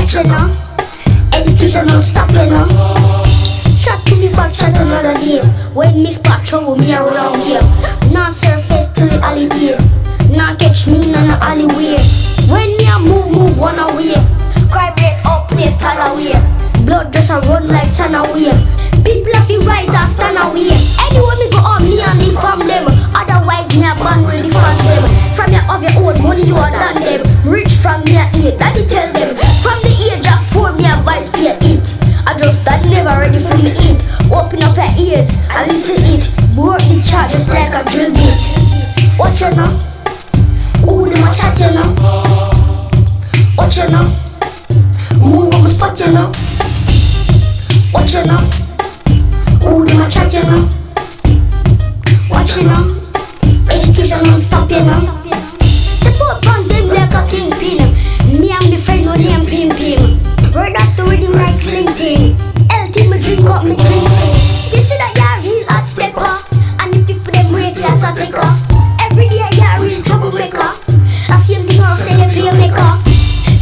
Watch it now. Education don't stop you now. Chat to me back, chat another day. When me spot trouble, me around here. Now surface to the holiday. Now catch me in the alleyway. When me a move one away. Cry break up, place stand away. Blood just a run like sun away. People have to rise and stand away. Anywhere me go on, me and leave from them. Otherwise me a ban will defend them. From your of your own money you are done them. Rich from me a eat, daddy tell them. From the age of 4 me a vice pay it. I just that never ready for me eat. Open up your ears and listen it. Work the charges like a drill bit. Watch you now. Ooh, them a chat you now. Watch you now. Move on my spot you now. Watch you now. Ooh, them a chat you now. Watch you now. Education don't stop you now. Step up on them like a kingpin. Me and my friend no name Pim Pim. Word after rhythm like sling thing. LT me drink up me drink sing. You see that you're real hot stepper. And if you put them rate you as a taker. Every day you're real troublemaker. The same thing I'll say to your maker.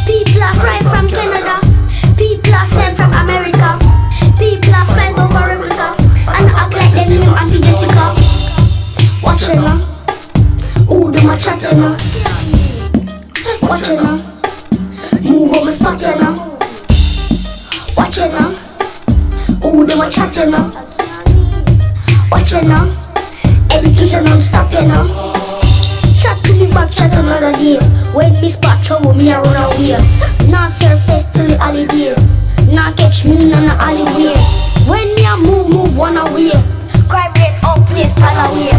People are crying from Canada. People are flying from America. People are flying over Rebecca. And act like them name Auntie Jessica. Watch it now. Ooh, them a chat you now. Watch it now. Move on my spot you now. Watch it now. Ooh, them a chat you now. Watch it now. Education don't stop you now. Chat to me back, chat another day. When me spot trouble, me a run away. Now surface to the holiday. Now catch me in the alleyway. When me a move one away. Cry break up, place stand away.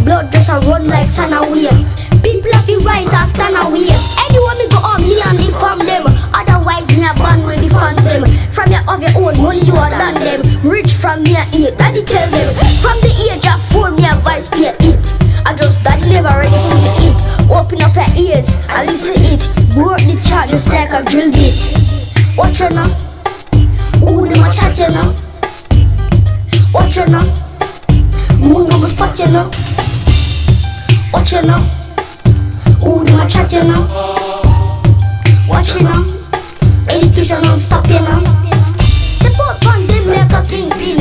Blood just a run like sun away. People have to rise and stand away. Anywhere me go on, me and inform them. Otherwise me a ban will defend them. From your of your own money you are done them. Rich from me a eat, daddy tell them. From the age of 4 me a vice pay it. I just daddy never ready for me eat. Open up your ears and listen it. Work the charges like a drill bit. Watch you now. Ooh, them a chat you now. Watch you now. Move on my spot you now. Watch you now. Ooh, them a chat you now. Watch you now. Education don't step up on them like a kingpin.